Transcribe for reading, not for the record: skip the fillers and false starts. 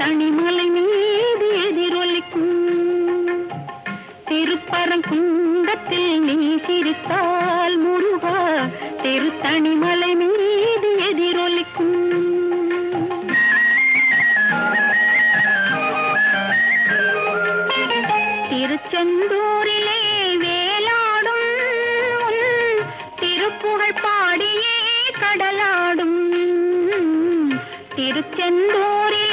திருத்தணிமலை மீது எதிரொலிக்கும். திருப்பரங்குன்றத்தில் நீ சிரித்தால் முருகா திருத்தணிமலை மீது எதிரொலிக்கும். திருச்செந்தூரிலே வேலாடும் உன் திருப்புகழ் பாடியே கடலாடும். திருச்செந்தூரிலே